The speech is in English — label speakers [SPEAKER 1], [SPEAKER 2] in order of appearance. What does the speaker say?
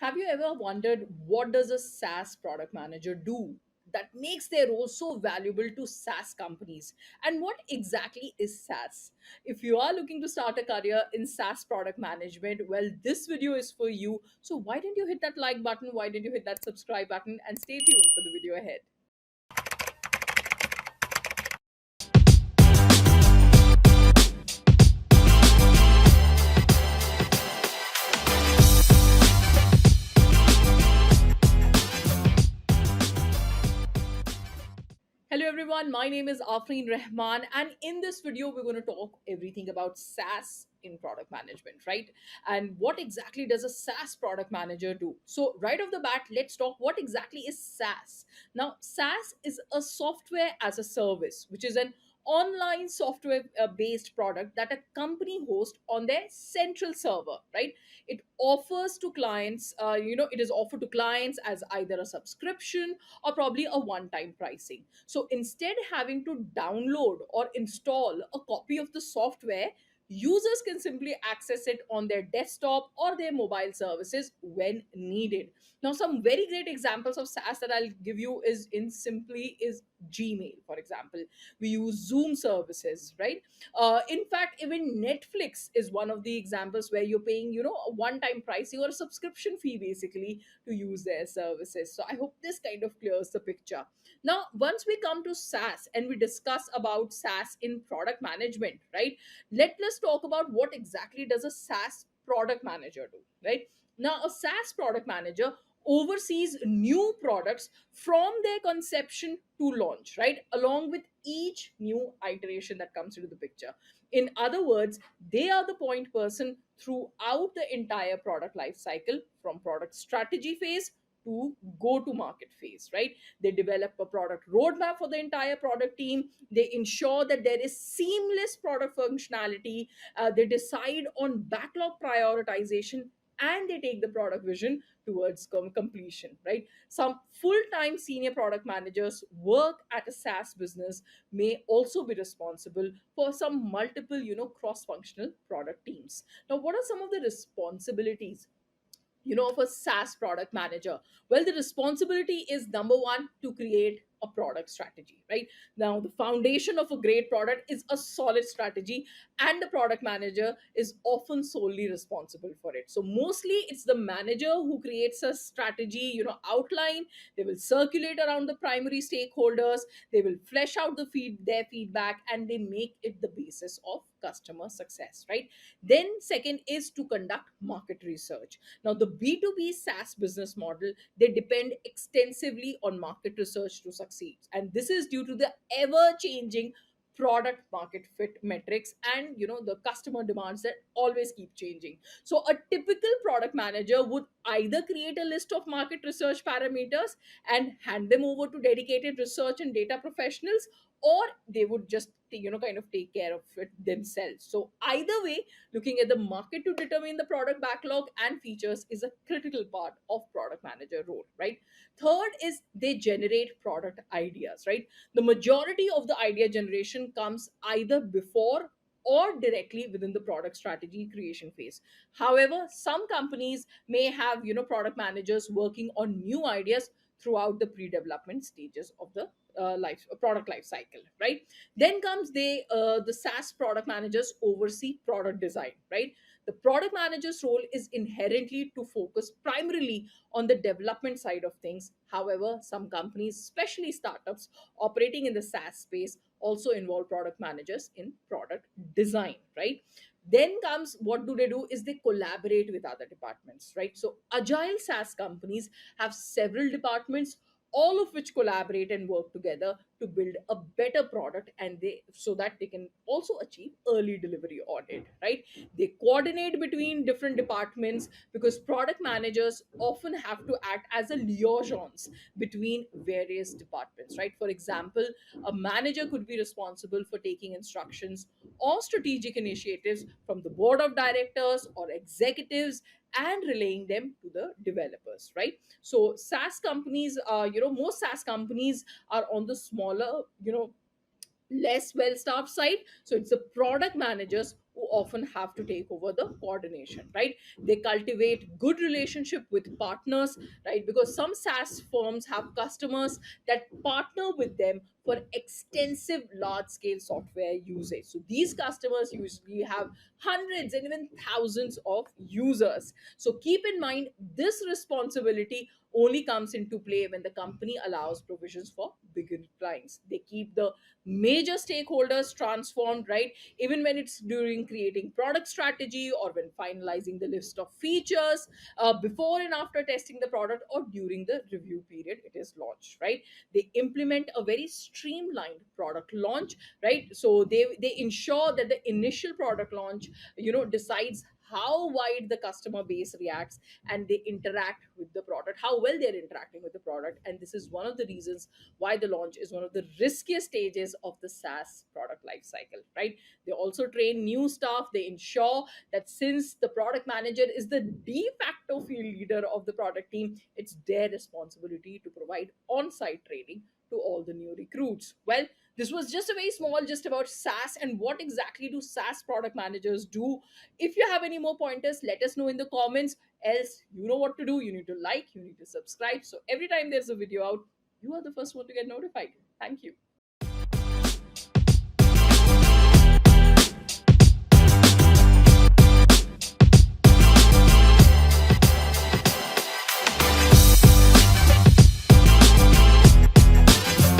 [SPEAKER 1] Have you ever wondered what does a SaaS product manager do that makes their role so valuable to SaaS companies? And what exactly is SaaS? If you are looking to start a career in SaaS product management, well, this video is for you. So why didn't you hit that like button? Why didn't you hit that subscribe button? And stay tuned for the video ahead. Hello everyone, my name is Afreen Rahman, and in this video we're going to talk everything about SaaS in product management, right? And what exactly does a SaaS product manager do? So right off the bat, let's talk what exactly is SaaS. Now, SaaS is a software as a service, which is an online software based product that a company hosts on their central server, right? It is offered to clients as either a subscription or probably a one time pricing. So instead having to download or install a copy of the software, users can simply access it on their desktop or their mobile services when needed. Now, some very great examples of SaaS that I'll give you is Gmail, for example. We use Zoom services, right? In fact, even Netflix is one of the examples where you're paying, a one-time pricing or a subscription fee basically to use their services. So I hope this kind of clears the picture. Now, once we come to SaaS and we discuss about SaaS in product management, right? Let's talk about what exactly does a SaaS product manager do, right? Now, a SaaS product manager oversees new products from their conception to launch, right? Along with each new iteration that comes into the picture. In other words, they are the point person throughout the entire product life cycle from product strategy phase to go to market phase, right? They develop a product roadmap for the entire product team. They ensure that there is seamless product functionality. They decide on backlog prioritization, and they take the product vision towards completion, right? Some full-time senior product managers work at a SaaS business may also be responsible for some multiple, cross-functional product teams. Now, what are some of the responsibilities of a SaaS product manager? Well, the responsibility is number one, to create a product strategy, right? Now, the foundation of a great product is a solid strategy, and the product manager is often solely responsible for it. So, mostly it's the manager who creates a strategy, outline. They will circulate around the primary stakeholders, they will flesh out their feedback, and they make it the basis of customer success, right? Then, second is to conduct market research. Now, the B2B SaaS business model, they depend extensively on market research to succeed. And this is due to the ever changing product market fit metrics and the customer demands that always keep changing. So a typical product manager would either create a list of market research parameters and hand them over to dedicated research and data professionals, or they would just kind of take care of it themselves. So either way, looking at the market to determine the product backlog and features is a critical part of product manager role, right? Third is they generate product ideas, right? The majority of the idea generation comes either before or directly within the product strategy creation phase. However, some companies may have product managers working on new ideas throughout the pre-development stages of the product life cycle, right? Then comes the SaaS product managers oversee product design, right? The product manager's role is inherently to focus primarily on the development side of things. However, some companies, especially startups operating in the SaaS space, also involve product managers in product design, right? Then comes, what do they do is they collaborate with other departments, right? So agile SaaS companies have several departments, all of which collaborate and work together to build a better product, and they so that they can also achieve early delivery audit, right? They coordinate between different departments because product managers often have to act as a liaisons between various departments, right? For example, a manager could be responsible for taking instructions or strategic initiatives from the board of directors or executives and relaying them to the developers, right? So SaaS companies, most SaaS companies are on the smaller, less well staffed side. So it's the product managers who often have to take over the coordination, right? They cultivate good relationship with partners, right? Because some SaaS firms have customers that partner with them for extensive large scale software usage. So these customers usually have hundreds and even thousands of users. So keep in mind, this responsibility only comes into play when the company allows provisions for bigger clients. They keep the major stakeholders transformed, right? Even when it's during creating product strategy or when finalizing the list of features, before and after testing the product, or during the review period it is launched, right? They implement a very streamlined product launch, right? So they ensure that the initial product launch, decides how wide the customer base reacts, and they interact with the product, how well they're interacting with the product. And this is one of the reasons why the launch is one of the riskiest stages of the SaaS product life cycle, right? They also train new staff. They ensure that since the product manager is the de facto field leader of the product team, it's their responsibility to provide on-site training to all the new recruits. Well, this was just a very small just about SaaS and what exactly do SaaS product managers do. If you have any more pointers, let us know in the comments. Else, you know what to do. You need to like, you need to subscribe. So every time there's a video out, you are the first one to get notified. Thank you.